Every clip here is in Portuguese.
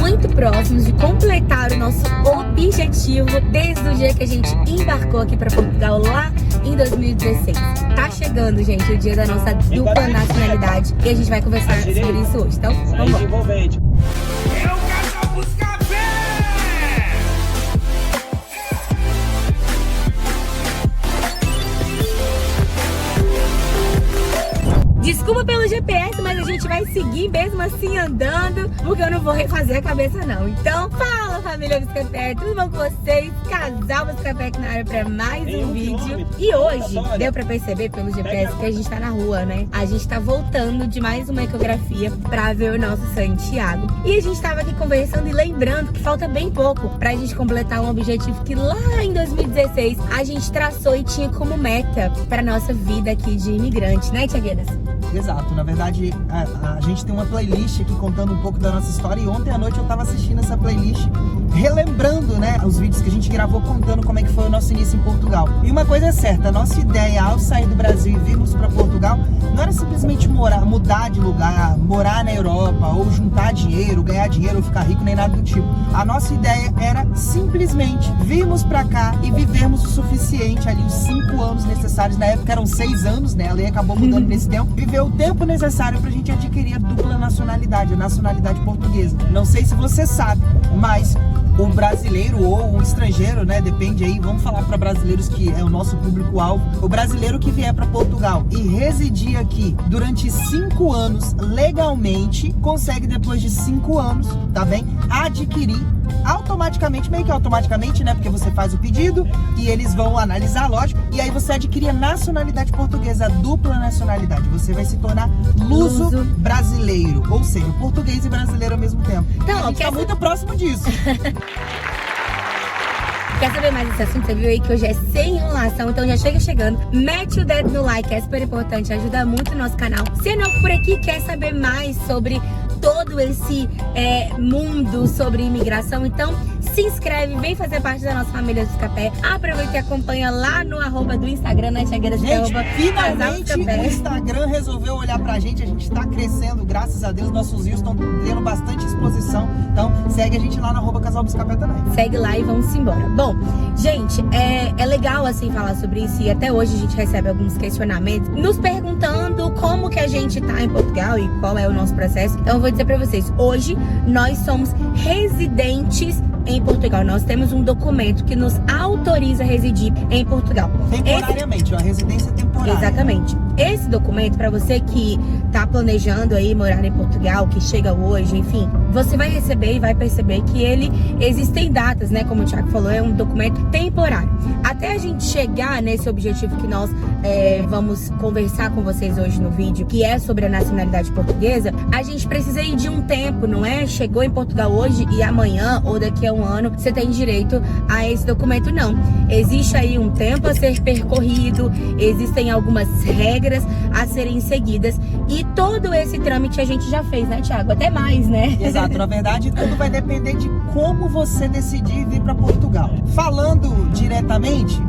muito próximos de completar o nosso objetivo desde o dia que a gente embarcou aqui para Portugal lá em 2016. Tá chegando, gente, o dia da nossa dupla nacionalidade e a gente vai conversar sobre isso hoje. Então, vamos lá. Desculpa pelo GPS, mas a gente vai seguir mesmo assim andando, porque eu não vou refazer a cabeça não. Então, fala família Buscapé, tudo bom com vocês? Casal Buscapé aqui na área pra mais um vídeo. E hoje, deu pra perceber pelo GPS que a gente tá na rua, né? A gente tá voltando de mais uma ecografia pra ver o nosso Santiago. E a gente tava aqui conversando e lembrando que falta bem pouco pra gente completar um objetivo que lá em 2016 a gente traçou e tinha como meta pra nossa vida aqui de imigrante, né, Tiagueiras? Exato, na verdade a gente tem uma playlist aqui contando um pouco da nossa história e ontem à noite eu tava assistindo essa playlist relembrando, né, os vídeos que a gente gravou contando como é que foi o nosso início em Portugal. E uma coisa é certa, a nossa ideia ao sair do Brasil e virmos para Portugal não era simplesmente mudar de lugar, morar na Europa ou juntar dinheiro, ganhar dinheiro ou ficar rico, nem nada do tipo. A nossa ideia era simplesmente virmos para cá e vivermos o suficiente ali, os 5 anos necessários, na época eram 6 anos, né, a lei acabou mudando nesse tempo, viver o tempo necessário pra gente adquirir a dupla nacionalidade, a nacionalidade portuguesa. Não sei se você sabe, mas o brasileiro ou o estrangeiro, né, depende aí, vamos falar para brasileiros que é o nosso público-alvo, o brasileiro que vier para Portugal e residir aqui durante 5 anos legalmente, consegue depois de 5 anos, tá bem, adquirir automaticamente, meio que automaticamente, né, porque você faz o pedido e eles vão analisar, lógico, e aí você adquire a nacionalidade portuguesa, a dupla nacionalidade, você vai se tornar luso brasileiro, ou seja, português e brasileiro ao mesmo tempo. Então, a gente tá muito próximo disso. Quer saber mais desse assunto? Você viu aí que hoje é sem enrolação, então já chega chegando, mete o dedo no like, é super importante, ajuda muito o nosso canal. Se é novo por aqui, quer saber mais sobre todo esse mundo sobre imigração, então se inscreve, vem fazer parte da nossa família Buscapé. Aproveita e acompanha lá no @, do Instagram, né, Tiagueiras? Gente, finalmente o Instagram resolveu olhar pra gente, a gente tá crescendo, graças a Deus, nossos rios estão tendo bastante exposição, então segue a gente lá no @Casal Buscapé também. Segue lá e vamos embora. Bom, gente, é legal assim falar sobre isso e até hoje a gente recebe alguns questionamentos nos perguntando como que a gente tá em Portugal e qual é o nosso processo. Então eu vou dizer pra vocês, hoje nós somos residentes em Portugal. Nós temos um documento que nos autoriza a residir em Portugal. Temporariamente, uma residência temporária. Exatamente. Esse documento, para você que tá planejando aí morar em Portugal, que chega hoje, enfim, você vai receber e vai perceber que ele existem datas, né? Como o Thiago falou, é um documento temporário. Até a gente chegar nesse objetivo que nós vamos conversar com vocês hoje no vídeo, que é sobre a nacionalidade portuguesa, a gente precisa ir de um tempo, não é? Chegou em Portugal hoje e amanhã ou daqui a um ano você tem direito a esse documento, não. Existe aí um tempo a ser percorrido, existem algumas regras a serem seguidas e todo esse trâmite a gente já fez, né, Thiago? Até mais, né? Exato, na verdade tudo vai depender de como você decidir vir para Portugal. Falando diretamente,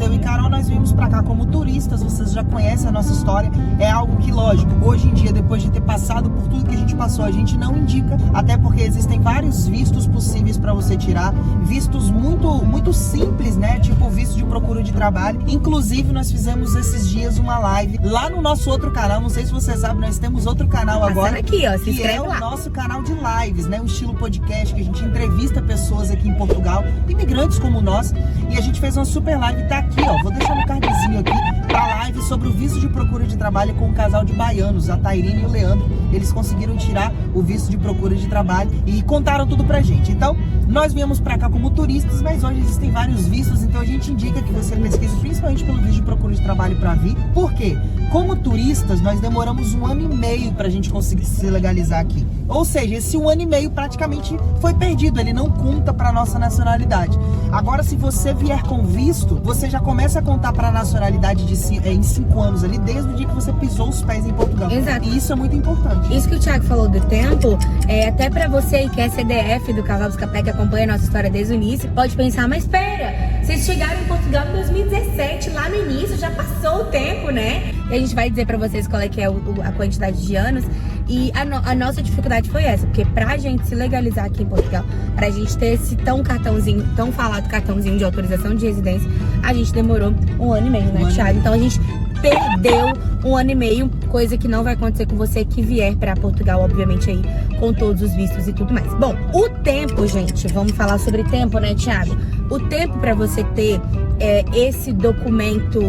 eu e Carol, nós viemos para cá como turistas, vocês já conhecem a nossa história, é algo que, lógico, hoje em dia, depois de ter passado por tudo que a gente passou, a gente não indica, até porque existem vários vistos possíveis para você tirar, vistos muito simples, né, tipo visto de procura de trabalho. Inclusive, nós fizemos esses dias uma live lá no nosso outro canal, não sei se você sabe, nós temos outro canal agora, aqui, ó, se inscreve que é lá. O nosso canal de lives, né, o estilo podcast, que a gente entrevista pessoas aqui em Portugal, imigrantes como nós, e a gente fez uma super live, tá aqui, ó, vou deixar no cardzinho aqui, pra live sobre o visto de procura de trabalho com um casal de baianos, a Tairine e o Leandro. Eles conseguiram tirar o visto de procura de trabalho e contaram tudo pra gente. Então, nós viemos pra cá como turistas, mas hoje existem vários vistos, então a gente indica que você pesquise principalmente pelo visto de procura de trabalho pra vir. Por quê? Como turistas, nós demoramos 1 ano e meio pra gente conseguir se legalizar aqui. Ou seja, esse 1 ano e meio praticamente foi perdido, ele não conta pra nossa nacionalidade. Agora, se você vier com visto, você já começa a contar pra nacionalidade em 5 anos ali, desde o dia que você pisou os pés em Portugal. Exato. E isso é muito importante. Isso que o Thiago falou do tempo, até pra você que é CDF do Casal Buscapé, que acompanha a nossa história desde o início, pode pensar, mas espera, vocês chegaram em Portugal em 2017, lá no início, já passou o tempo, né? E a gente vai dizer pra vocês qual é que é a quantidade de anos. E a nossa dificuldade foi essa, porque pra gente se legalizar aqui em Portugal, pra gente ter esse tão falado cartãozinho de autorização de residência, a gente demorou 1 ano e meio, né, Thiago? Então a gente perdeu 1 ano e meio, coisa que não vai acontecer com você que vier pra Portugal, obviamente aí, com todos os vistos e tudo mais. Bom, o tempo, gente, vamos falar sobre tempo, né, Thiago? O tempo pra você ter esse documento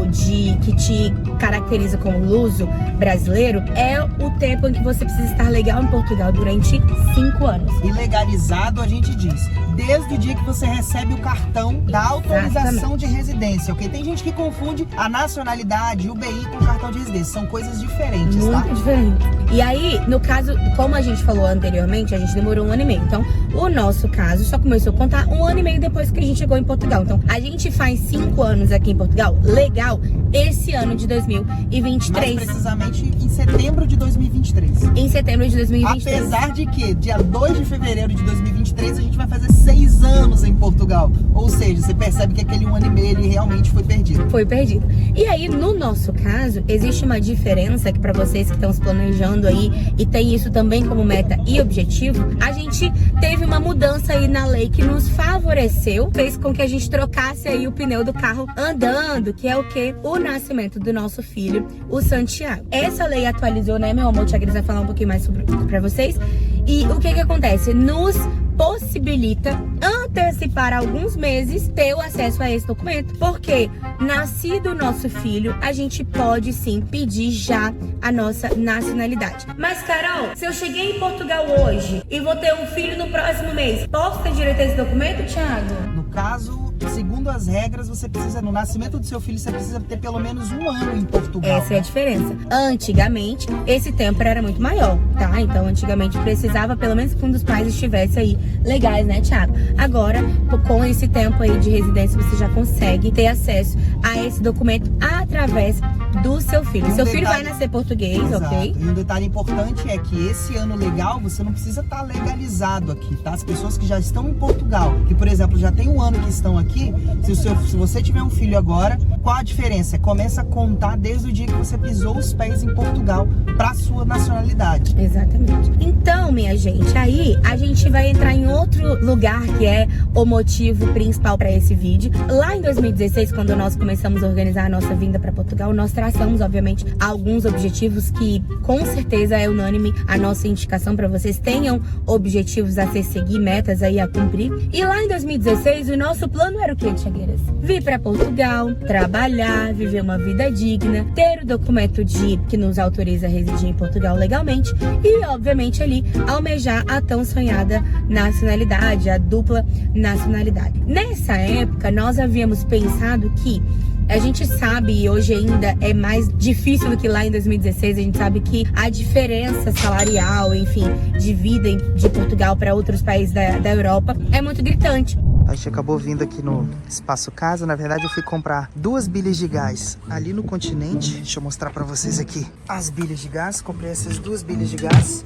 que te caracteriza como luso brasileiro é o tempo em que você precisa estar legal em Portugal durante 5 anos. E legalizado, a gente diz, desde o dia que você recebe o cartão da autorização de residência, ok? Tem gente que confunde a nacionalidade, o BI com o cartão de residência. São coisas diferentes, tá? Muito diferente. E aí, no caso, como a gente falou anteriormente, a gente demorou 1 ano e meio. Então, o nosso caso só começou a contar 1 ano e meio depois que a gente chegou em Portugal. Então, a gente faz 5 anos aqui em Portugal, legal, esse ano de 2023. Mais precisamente em setembro de 2023. Em setembro de 2023. Apesar de que, dia 2 de fevereiro de 2023, a gente vai fazer 6 anos em Portugal. Ou seja, você percebe que aquele 1 ano e meio ele realmente foi perdido. Foi perdido. E aí, no nosso caso, existe uma diferença que pra vocês que estão se planejando aí e tem isso também como meta e objetivo, a gente teve uma mudança aí na lei que nos favoreceu, fez com que a gente trocasse aí o pneu do carro andando, que é o quê? O nascimento do nosso filho, o Santiago. Essa lei atualizou, né, meu amor? O Thiago vai falar um pouquinho mais sobre pra vocês. E o que acontece? Nos possibilita antecipar alguns meses ter o acesso a esse documento, porque nascido o nosso filho, a gente pode sim pedir já a nossa nacionalidade. Mas Carol, se eu cheguei em Portugal hoje e vou ter um filho no próximo mês, posso ter direito a esse documento, Thiago? No caso, segundo as regras, você precisa, no nascimento do seu filho, você precisa ter pelo menos 1 ano em Portugal. Essa é a diferença. Antigamente, esse tempo era muito maior, tá? Então, antigamente precisava pelo menos que um dos pais estivesse aí legais, né, Thiago? Agora, com esse tempo aí de residência, você já consegue ter acesso a esse documento através do seu filho. Seu filho vai nascer português, exato, ok? E um detalhe importante é que esse ano legal, você não precisa estar legalizado aqui, tá? As pessoas que já estão em Portugal, que, por exemplo, já tem 1 ano que estão aqui, se você tiver um filho agora, qual a diferença? Começa a contar desde o dia que você pisou os pés em Portugal para sua nacionalidade. Exatamente. Então, minha gente, aí a gente vai entrar em outro lugar que é o motivo principal para esse vídeo. Lá em 2016, quando nós começamos a organizar a nossa vinda para Portugal, nós traçamos, obviamente, alguns objetivos que com certeza é unânime a nossa indicação para vocês tenham objetivos a se seguir, metas aí a cumprir. E lá em 2016, o nosso plano era o quê, Thiagueiras? Vir para Portugal, trabalhar, viver uma vida digna, ter o documento que nos autoriza a residir em Portugal legalmente e, obviamente, ali almejar a tão sonhada nacionalidade, a dupla nacionalidade. Nessa época, nós havíamos pensado que a gente sabe, e hoje ainda é mais difícil do que lá em 2016, a gente sabe que a diferença salarial, enfim, de vida de Portugal para outros países da Europa é muito gritante. A gente acabou vindo aqui no Espaço Casa. Na verdade, eu fui comprar 2 bilhas de gás ali no Continente. Deixa eu mostrar pra vocês aqui as bilhas de gás. Comprei essas 2 bilhas de gás.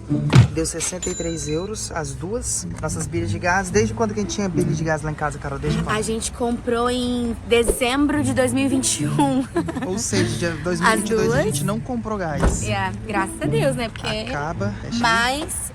Deu 63 euros as 2. Nossas bilhas de gás. Desde quando que a gente tinha bilha de gás lá em casa, Carol? Desde quando? A gente comprou em dezembro de 2021. Ou seja, de 2022 a gente não comprou gás. Graças a Deus, né? Porque... Acaba. Mas...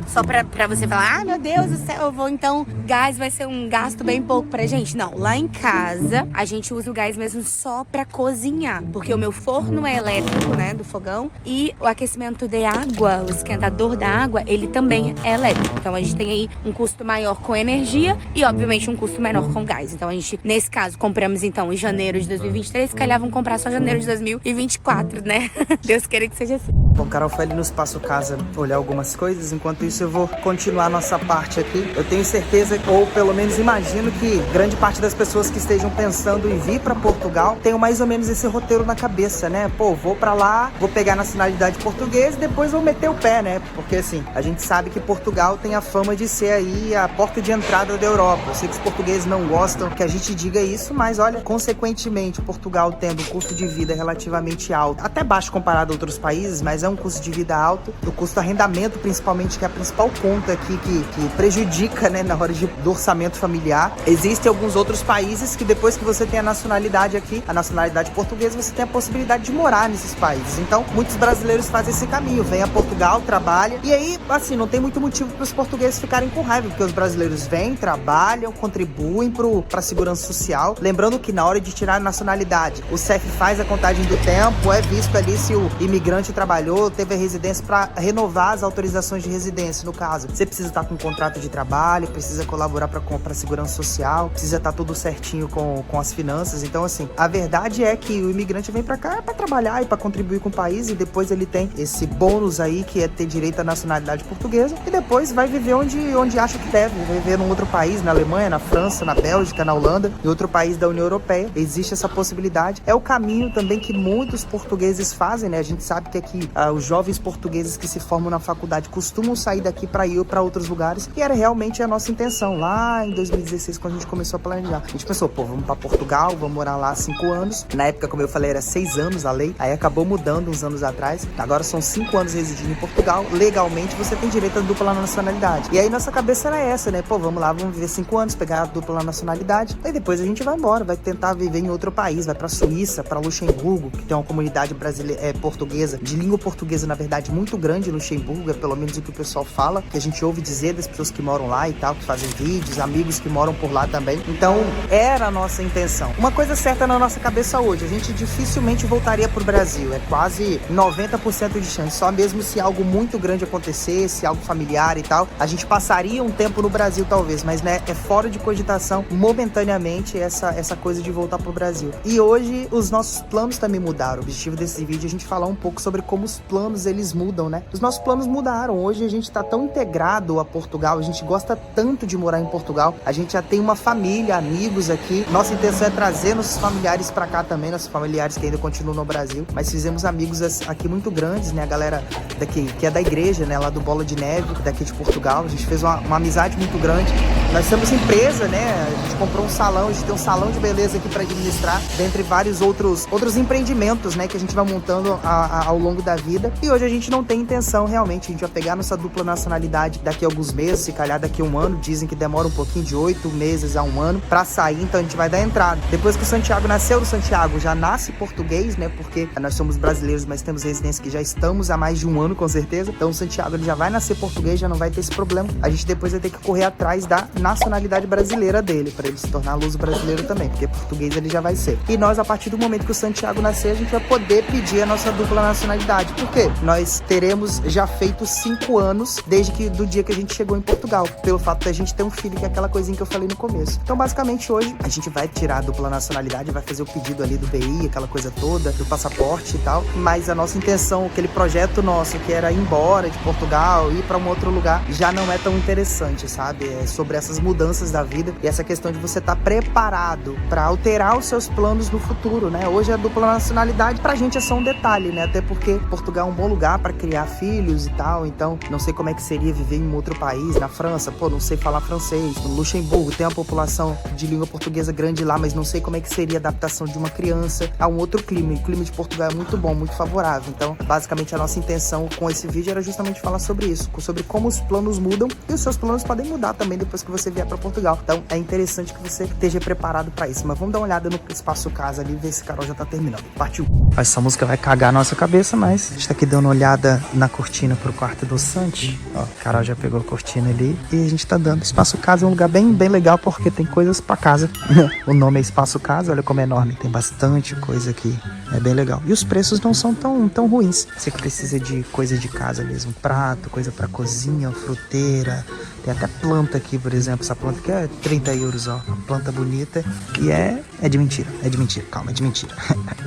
só pra você falar, meu Deus do céu, eu vou então, gás vai ser um gasto bem pouco pra gente. Não, lá em casa, a gente usa o gás mesmo só pra cozinhar, porque o meu forno é elétrico, né, do fogão, e o aquecimento de água, o esquentador da água, ele também é elétrico. Então a gente tem aí um custo maior com energia e, obviamente, um custo menor com gás. Então a gente, nesse caso, compramos então em janeiro de 2023, se calhar vão comprar só janeiro de 2024, né? Deus queira que seja assim. Bom, Carol foi ali no Espaço Casa olhar algumas coisas. Enquanto isso, eu vou continuar a nossa parte aqui. Eu tenho certeza, ou pelo menos imagino, que grande parte das pessoas que estejam pensando em vir para Portugal tenham mais ou menos esse roteiro na cabeça, né? Pô, vou para lá, vou pegar a nacionalidade portuguesa e depois vou meter o pé, né? Porque assim, a gente sabe que Portugal tem a fama de ser aí a porta de entrada da Europa. Eu sei que os portugueses não gostam que a gente diga isso, mas olha, consequentemente, Portugal tendo um custo de vida relativamente alto, até baixo comparado a outros países, mas é é um custo de vida alto. O custo do arrendamento, principalmente, que é a principal ponta aqui que prejudica, né, na hora do orçamento familiar. Existem alguns outros países que depois que você tem a nacionalidade aqui, a nacionalidade portuguesa, você tem a possibilidade de morar nesses países. Então, muitos brasileiros fazem esse caminho, vem a Portugal, trabalha, e aí, assim, não tem muito motivo para os portugueses ficarem com raiva, porque os brasileiros vêm, trabalham, contribuem para a segurança social. Lembrando que na hora de tirar a nacionalidade, o CEF faz a contagem do tempo, é visto ali se o imigrante trabalhou, teve a residência, para renovar as autorizações de residência, no caso. Você precisa estar com um contrato de trabalho, precisa colaborar para a segurança social, precisa estar tudo certinho com as finanças. Então, assim, a verdade é que o imigrante vem para cá para trabalhar e para contribuir com o país, e depois ele tem esse bônus aí, que é ter direito à nacionalidade portuguesa, e depois vai viver onde acha que deve, vai viver num outro país, na Alemanha, na França, na Bélgica, na Holanda, em outro país da União Europeia. Existe essa possibilidade. É o caminho também que muitos portugueses fazem, né? A gente sabe que aqui os jovens portugueses que se formam na faculdade costumam sair daqui para ir para outros lugares, e era realmente a nossa intenção. Lá em 2016, quando a gente começou a planejar, a gente pensou, vamos para Portugal, vamos morar lá 5 anos. Na época, como eu falei, era 6 anos a lei, aí acabou mudando uns anos atrás. Agora são 5 anos residindo em Portugal. Legalmente, você tem direito à dupla nacionalidade. E aí nossa cabeça era essa, né? Vamos lá, vamos viver 5 anos, pegar a dupla nacionalidade, aí depois a gente vai embora, vai tentar viver em outro país, vai pra Suíça, pra Luxemburgo, que tem uma comunidade brasileira, portuguesa, de língua portuguesa, na verdade, muito grande em Luxemburgo, é pelo menos o que o pessoal fala, que a gente ouve dizer das pessoas que moram lá e tal, que fazem vídeos, amigos que moram por lá também. Então, era a nossa intenção. Uma coisa certa na nossa cabeça hoje, a gente dificilmente voltaria pro Brasil, é quase 90% de chance, só mesmo se algo muito grande acontecesse, algo familiar e tal, a gente passaria um tempo no Brasil talvez, mas né, é fora de cogitação momentaneamente essa coisa de voltar pro Brasil. E hoje os nossos planos também mudaram. O objetivo desse vídeo é a gente falar um pouco sobre como os planos eles mudam, né? Os nossos planos mudaram. Hoje a gente tá tão integrado a Portugal, a gente gosta tanto de morar em Portugal, a gente já tem uma família, amigos aqui. Nossa intenção é trazer nossos familiares pra cá também, nossos familiares que ainda continuam no Brasil, mas fizemos amigos aqui muito grandes, né? A galera daqui, que é da igreja, né? Lá do Bola de Neve, daqui de Portugal. A gente fez uma amizade muito grande. Nós temos empresa, né? A gente comprou um salão, a gente tem um salão de beleza aqui para administrar, dentre vários outros empreendimentos, né? Que a gente vai montando ao longo da vida. E hoje a gente não tem intenção, realmente, a gente vai pegar nossa dupla nacionalidade daqui a alguns meses, se calhar daqui a um ano. Dizem que demora um pouquinho, de 8 meses a um ano para sair, então a gente vai dar entrada. Depois que o Santiago nasceu, o Santiago já nasce português, né? Porque nós somos brasileiros, mas temos residência que já estamos há mais de um ano, com certeza. Então o Santiago ele já vai nascer português, já não vai ter esse problema. A gente depois vai ter que correr atrás da nacionalidade brasileira dele, para ele se tornar luso brasileiro também, porque português ele já vai ser. E nós, a partir do momento que o Santiago nascer, a gente vai poder pedir a nossa dupla nacionalidade. Por quê? Nós teremos já feito 5 anos desde do dia que a gente chegou em Portugal, pelo fato da gente ter um filho, que é aquela coisinha que eu falei no começo. Então, basicamente, hoje, a gente vai tirar a dupla nacionalidade, vai fazer o pedido ali do BI, aquela coisa toda, do passaporte e tal, mas a nossa intenção, aquele projeto nosso, que era ir embora de Portugal, ir para um outro lugar, já não é tão interessante, sabe? É sobre essas mudanças da vida e essa questão de você estar preparado para alterar os seus planos no futuro, né? Hoje a dupla nacionalidade pra gente é só um detalhe, né? Até porque Portugal é um bom lugar para criar filhos e tal, então não sei como é que seria viver em um outro país, na França, não sei falar francês, no Luxemburgo tem uma população de língua portuguesa grande lá, mas não sei como é que seria a adaptação de uma criança a um outro clima. O clima de Portugal é muito bom, muito favorável. Então, basicamente a nossa intenção com esse vídeo era justamente falar sobre isso, sobre como os planos mudam e os seus planos podem mudar também depois que você vier para Portugal. Então, é interessante que você esteja preparado para isso. Mas vamos dar uma olhada no espaço casa ali e ver se Carol já tá terminando. Partiu! Essa música vai cagar a nossa cabeça, mas a gente tá aqui dando uma olhada na cortina pro quarto do Santi. Ó, Carol já pegou a cortina ali e a gente tá dando. Espaço casa é um lugar bem legal porque tem coisas pra casa. O nome é Espaço Casa, olha como é enorme. Tem bastante coisa aqui. É bem legal. E os preços não são tão ruins. Você que precisa de coisa de casa mesmo. Prato, coisa pra cozinha, fruteira. Tem até planta aqui, por exemplo. Essa planta aqui é 30 euros, ó. Uma planta bonita. E é de mentira. É de mentira. Calma, é de mentira.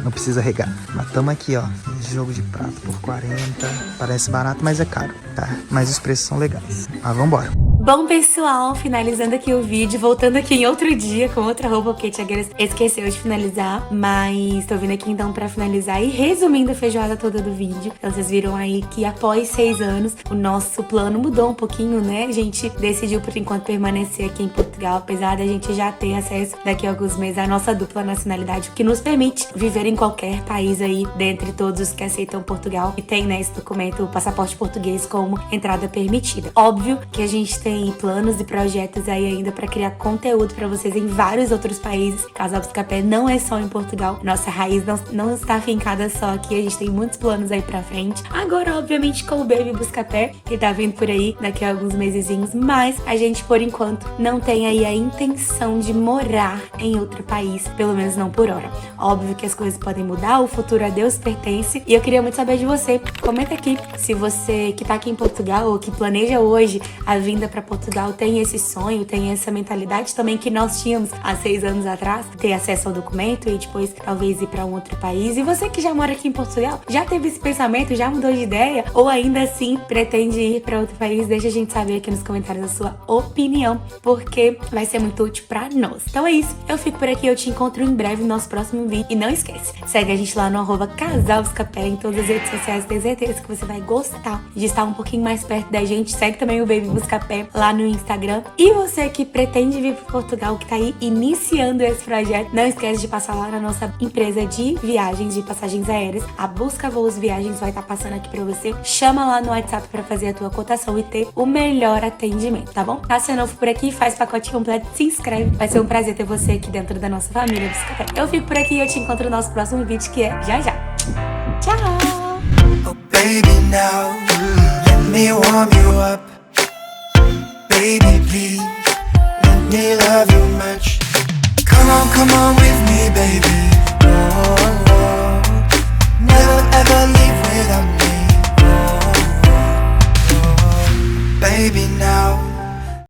Não precisa regar. Mas tamo aqui, ó. Jogo de prato por 40. Parece barato, mas é caro, tá? Mas os preços são legais. Mas vambora. Bom, pessoal, finalizando aqui o vídeo, voltando aqui em outro dia com outra roupa, porque a Tiagueira esqueceu de finalizar, mas tô vindo aqui então pra finalizar e resumindo a feijoada toda do vídeo. Então vocês viram aí que após 6 anos, o nosso plano mudou um pouquinho, né? A gente decidiu por enquanto permanecer aqui em Portugal, apesar da gente já ter acesso daqui a alguns meses à nossa dupla nacionalidade, o que nos permite viver em qualquer país aí, dentre todos os que aceitam Portugal, e tem, né, esse documento, o passaporte português como entrada permitida. Óbvio que a gente tem planos e projetos aí ainda para criar conteúdo para vocês em vários outros países. Casal Buscapé não é só em Portugal, nossa raiz não está fincada só aqui, a gente tem muitos planos aí pra frente. Agora, obviamente, com o Baby Buscapé, que tá vindo por aí daqui a alguns mesezinhos, mas a gente, por enquanto, não tem aí a intenção de morar em outro país, pelo menos não por hora. Óbvio que as coisas podem mudar, o futuro a Deus pertence, e eu queria muito saber de você. Comenta aqui se você que tá aqui em Portugal ou que planeja hoje a vinda pra Portugal tem esse sonho, tem essa mentalidade também que nós tínhamos há 6 anos atrás, ter acesso ao documento e depois talvez ir pra um outro país. E você que já mora aqui em Portugal, já teve esse pensamento, já mudou de ideia ou ainda assim pretende ir pra outro país? Deixa a gente saber aqui nos comentários a sua opinião, porque vai ser muito útil pra nós. Então é isso, eu fico por aqui, eu te encontro em breve no nosso próximo vídeo. E não esquece, segue a gente lá no @casalbuscapé em todas as redes sociais, tenho certeza que você vai gostar de estar um pouquinho mais perto da gente. Segue também o Baby Buscapé lá no Instagram. E você que pretende vir para Portugal, que tá aí iniciando esse projeto, não esquece de passar lá na nossa empresa de viagens, de passagens aéreas. A Busca Voos Viagens vai estar passando aqui pra você. Chama lá no WhatsApp pra fazer a tua cotação e ter o melhor atendimento, tá bom? Caso você novo por aqui, faz pacote completo, se inscreve. Vai ser um prazer ter você aqui dentro da nossa família Buscapé. Eu fico por aqui e eu te encontro no nosso próximo vídeo, que é já já. Tchau! Oh baby, now let me warm you up. Baby, please let me love you much. Come on with me, baby. Oh.